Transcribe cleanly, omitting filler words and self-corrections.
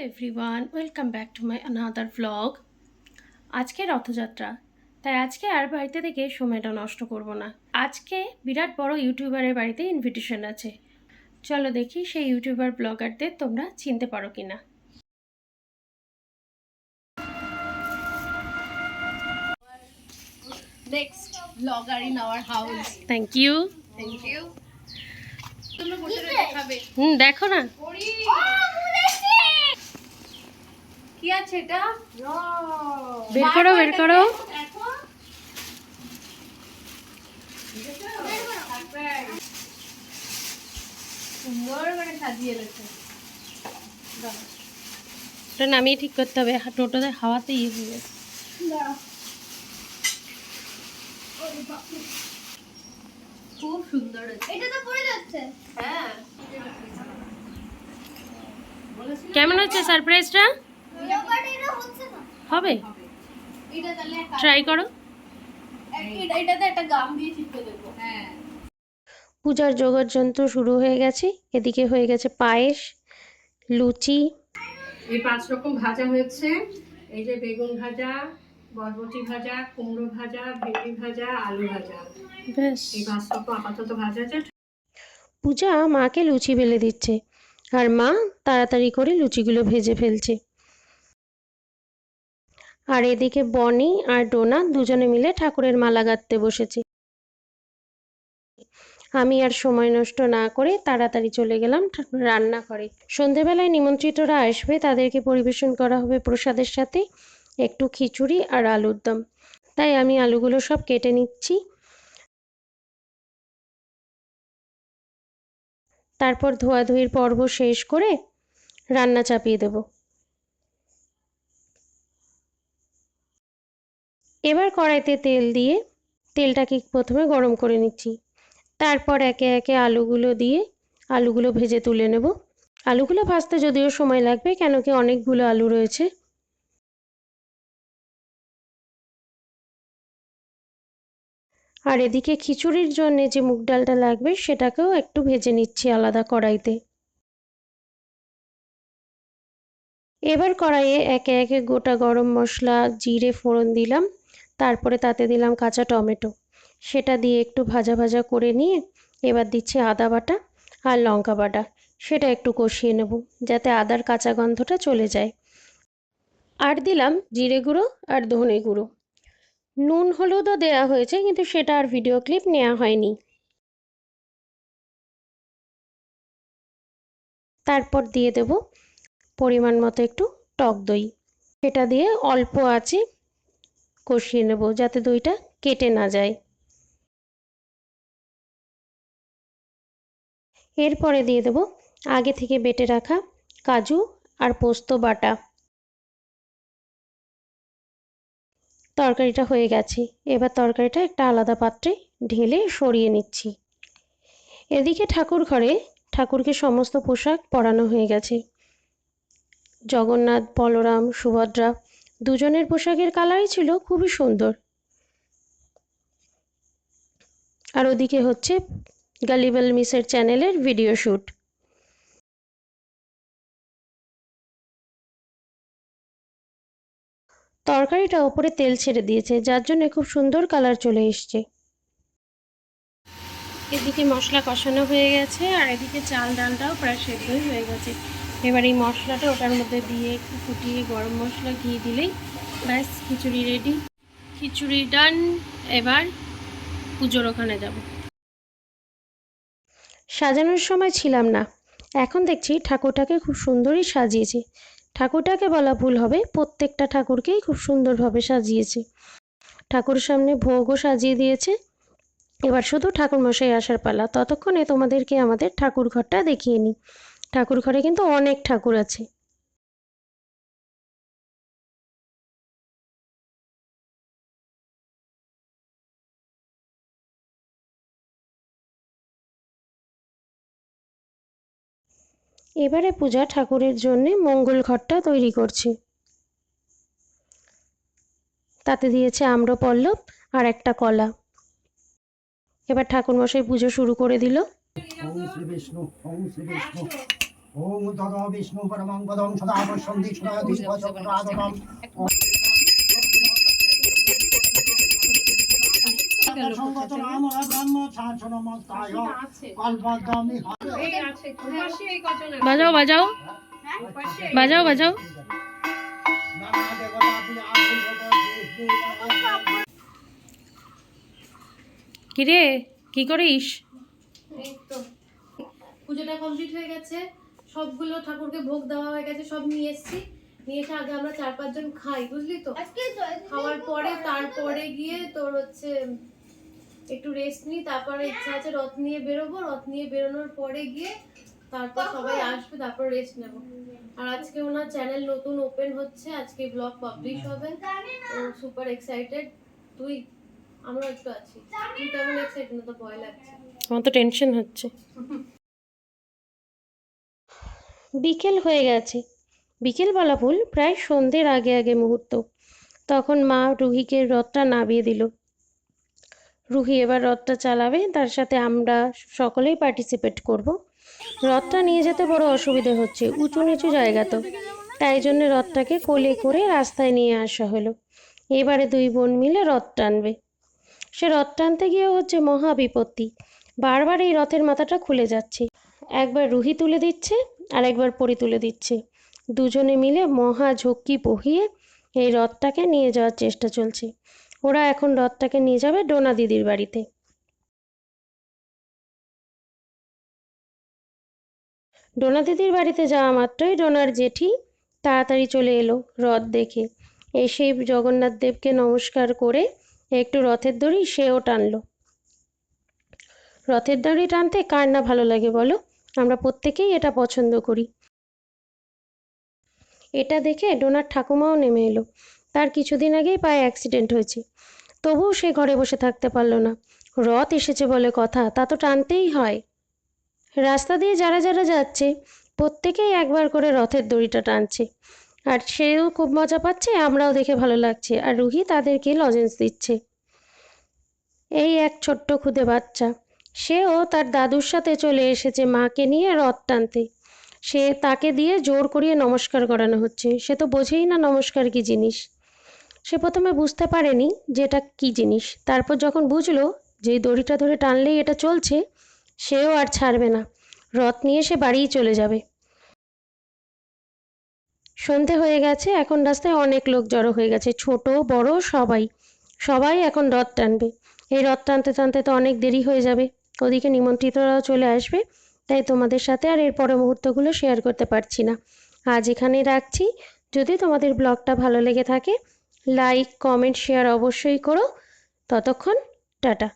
Everyone, welcome back to my another vlog. আজকে রথযাত্রা, তাই আজকে আর বাড়িতে থেকে সময়টা নষ্ট করব না। আজকে বিরাট বড় ইউটিউবারের বাড়িতে ইনভিটেশন আছে। চলো দেখি সেই ইউটিউবার ব্লগারদের তোমরা চিনতে পারো কিনা। Next vlogger in our house. Thank you. Thank you. দেখো না কি আছে এটা? বের করো বের করো। সুন্দর করে সাজিয়ে রেখেছে। ওটা নামিয়ে ঠিক করতে হবে, টোটোতে হাওয়াতে ইয়ে হয়ে গেছে। খুব সুন্দর আছে। এটা তো পড়ে যাচ্ছে। হ্যাঁ। কেমন হচ্ছে সারপ্রাইজটা? হবে, এটা তাহলে ট্রাই করো। এটাতে একটা গাম দিয়ে চিপকে দেবো। হ্যাঁ। পূজার যোগাড়যন্ত্র শুরু হয়ে গেছে। এদিকে হয়ে গেছে পায়েস, লুচি। এই 5 রকম ভাজা হয়েছে। এই যে বেগুন ভাজা, বরবটি ভাজা, কুমড়ো ভাজা, ভেন্ডি ভাজা, আলু ভাজা। ব্যাস, এই 5 রকম আপাতত ভাজা আছে। পূজা মাকে লুচি বেলে দিচ্ছে, আর মা তাড়াতাড়ি করে লুচিগুলো ভেজে ফেলছে। আর এদিকে বনি আর ডোনা দুজনে মিলে ঠাকুরের মালা গাঁথতে বসেছে। আমি আর সময় নষ্ট না করে তাড়াতাড়ি চলে গেলাম রান্নাঘরে। সন্ধেবেলায় নিমন্ত্রিতরা আসবে, তাদেরকে পরিবেশন করা হবে প্রসাদের সাথে একটু খিচুড়ি আর আলুর দম। তাই আমি আলুগুলো সব কেটে নিচ্ছি। তারপর ধোয়াধুয়ির পর্ব শেষ করে রান্না চাপিয়ে দেব। এবার কড়াইতে তেল দিয়ে তেলটাকে প্রথমে গরম করে নিচ্ছি। তারপর একে একে আলুগুলো দিয়ে আলুগুলো ভেজে তুলে নেব। আলুগুলো ভাজতে যদিও সময় লাগবে, কেন কি অনেকগুলো আলু রয়েছে। আর এদিকে খিচুড়ির জন্য যে মুগ ডালটা লাগবে সেটাকেও একটু ভেজে নিচ্ছি আলাদা কড়াইতে। এবার কড়াইয়ে একে একে গোটা গরম মশলা, জিরে ফোড়ন দিলাম। তারপরে তাতে দিলাম কাঁচা টমেটো। সেটা দিয়ে একটু ভাজা ভাজা করে নিয়ে এবার দিচ্ছি আদা বাটা আর লঙ্কা বাটা। সেটা একটু কষিয়ে নেব যাতে আদার কাঁচা গন্ধটা চলে যায়। আর দিলাম জিরে গুঁড়ো আর ধনে গুঁড়ো। নুন হলুদও দেওয়া হয়েছে, কিন্তু সেটা আর ভিডিও ক্লিপ নেওয়া হয়নি। তারপর দিয়ে দেব পরিমাণ মতো একটু টক দই। সেটা দিয়ে অল্প আঁচে কষিয়ে নেব যাতে দইটা কেটে না যায়। এরপরে দিয়ে দেব আগে থেকে বেটে রাখা কাজু আর পোস্ত বাটা। তরকারিটা হয়ে গেছে। এবার তরকারিটা একটা আলাদা পাত্রে ঢেলে সরিয়ে নিচ্ছি। এদিকে ঠাকুর ঘরে ঠাকুরকে সমস্ত পোশাক পরানো হয়ে গেছে। জগন্নাথ, বলরাম, সুভদ্রা দুজনের পোশাকের কালারই ছিল খুবই সুন্দর। আর ওদিকে হচ্ছে গালিবেল মিসের চ্যানেলের ভিডিও শ্যুট। তরকারিটা ওপরে তেল ছেড়ে দিয়েছে, যার জন্য খুব সুন্দর কালার চলে এসছে। এদিকে মশলা কষানো হয়ে গেছে আর এদিকে চাল ডালটাও প্রায় সেদ্ধই হয়ে গেছে। এবার এই মশলাটা ওটার মধ্যে দিয়ে একটু ফুটিয়ে গরম মশলা ঘি দিলেই ব্যাস খিচুড়ি রেডি। খিচুড়ি ডান। এবার পুজোর ওখানে যাব। সাজানোর সময় ছিলাম না, এখন দেখছি ঠাকুরটাকে খুব সুন্দরই সাজিয়েছে। ঠাকুরটাকে বলা ভুল হবে, প্রত্যেকটা ঠাকুরকেই খুব সুন্দরভাবে সাজিয়েছে। ঠাকুরের সামনে ভোগও সাজিয়ে দিয়েছে। এবার শুধু ঠাকুরমশাই আসার পালা, ততক্ষণে তোমাদেরকে আমাদের ঠাকুর ঘরটা দেখিয়ে নিই। ঠাকুর ঘরে কিন্তু অনেক ঠাকুর আছে। এবারে পূজা ঠাকুরের জন্য মঙ্গল ঘরটা তৈরি করছে। তাতে দিয়েছে আম্রপল্লব আর একটা কলা। এবার ঠাকুরমশাই পুজো শুরু করে দিল। ওম শ্রী বিষ্ণু, ওম শ্রী বিষ্ণু, ওম তদ বিষ্ণু পরমং পদং সদা পশ্যন্তি সদা দিবচক্রাদপম। সংগতনাম ব্রহ্ম শাসনমস্তায় কল্পদ্রমি এই আছে ওপাশে এই কজন আছে। বাজাও বাজাও ওপাশে বাজাও বাজাও। নানা দেবতা কিরে কি করিস? এই তো পুজোটা কমপ্লিট হয়ে গেছে, সবগুলো ঠাকুরকে ভোগ দেওয়া হয়ে গেছে, সব নিয়ে এসেছি। নিয়ে এসে আগে আমরা 4-5 জন খাই, বুঝলি তো। খাওয়ার পরে তারপরে গিয়ে তোর হচ্ছে একটু রেস্ট নিই, তারপরে ইচ্ছা আছে রথ নিয়ে বেরোবো। রথ নিয়ে বেরোনোর পরে গিয়ে তারপর সবাই আসবে, তারপর রেস্ট নেব। আর আজকে ওনার চ্যানেল নতুন ওপেন হচ্ছে, আজকে ব্লগ পাবলিশ হবে। ও সুপার এক্সাইটেড। তুই আমরা একটু আছি, তুই তেমন এক্সাইটেড না, তো ভয় লাগছে। আমার তো টেনশন হচ্ছে। বিকেল হয়ে গেছে, বিকেল বলা ভুল, প্রায় সন্ধ্যের আগে আগে মুহূর্ত। তখন মা রুহিকে রথটা নামিয়ে দিল। রুহি এবার রথটা চালাবে, তার সাথে আমরা সকলেই পার্টিসিপেট করব। রথটা নিয়ে যেতে বড় অসুবিধে হচ্ছে, উঁচু নিচু জায়গা তো, তাই জন্য রথটাকে কোলে করে রাস্তায় নিয়ে আসা হলো। এবারে দুই বোন মিলে রথ টানবে। সে রথ টানতে গিয়ে হচ্ছে মহা বিপত্তি, বারবার এই রথের মাথাটা খুলে যাচ্ছে। একবার রুহি তুলে দিচ্ছে আর একবার পরি তুলে দিচ্ছে। দুজনে মিলে মহা ঝক্কি বহিয়ে এই রথটাকে নিয়ে যাওয়ার চেষ্টা চলছে। ওরা এখন রথটাকে নিয়ে যাবে ডোনা দিদির বাড়িতে। ডোনা দিদির বাড়িতে যাওয়া মাত্রই ডোনার জেঠি তাড়াতাড়ি চলে এলো রথ দেখে। এসেই জগন্নাথ দেবকে নমস্কার করে একটু রথের দড়ি সেও টানলো। রথের দড়ি টানতে কার না ভালো লাগে বলো, আমরা প্রত্যেকেই এটা পছন্দ করি। এটা দেখে ডোনার ঠাকুমাও নেমে এলো। তার কিছুদিন আগেই পায়ে অ্যাক্সিডেন্ট হয়েছে, তবুও সে ঘরে বসে থাকতে পারলো না। রথ এসেছে বলে কথা, তা তো টানতেই হয়। রাস্তা দিয়ে যারা যারা যাচ্ছে প্রত্যেকেই একবার করে রথের দড়িটা টানছে, আর সেও খুব মজা পাচ্ছে, আমরাও দেখে ভালো লাগছে। আর রুহি তাদেরকে লজেন্স দিচ্ছে। এই এক ছোট্ট খুদে বাচ্চা, সেও তার দাদুর সাথে চলে এসেছে মাকে নিয়ে রথ টানতে। সে তাকে দিয়ে জোর করিয়ে নমস্কার করানো হচ্ছে। সে তো বোঝেই না নমস্কার কী জিনিস। সে প্রথমে বুঝতে পারেনি যে এটা কী জিনিস, তারপর যখন বুঝলো যে এই দড়িটা ধরে টানলেই এটা চলছে, সেও আর ছাড়বে না। রথ নিয়ে সে বাড়িই চলে যাবে। সন্ধে হয়ে গেছে, এখন রাস্তায় অনেক লোক জড়ো হয়ে গেছে, ছোট বড় সবাই। সবাই এখন রথ টানবে। এই রথ টানতে টানতে তো অনেক দেরি হয়ে যাবে, ওদিকে নিমন্ত্রিতরাও চলে আসবে। তাই তোমাদের সাথে আর এর পরের মুহূর্তগুলো শেয়ার করতে পারছি না। আজ এখানেই রাখছি। যদি তোমাদের ব্লগটা ভালো লেগে থাকে, লাইক কমেন্ট শেয়ার অবশ্যই করো। ততক্ষণ টাটা।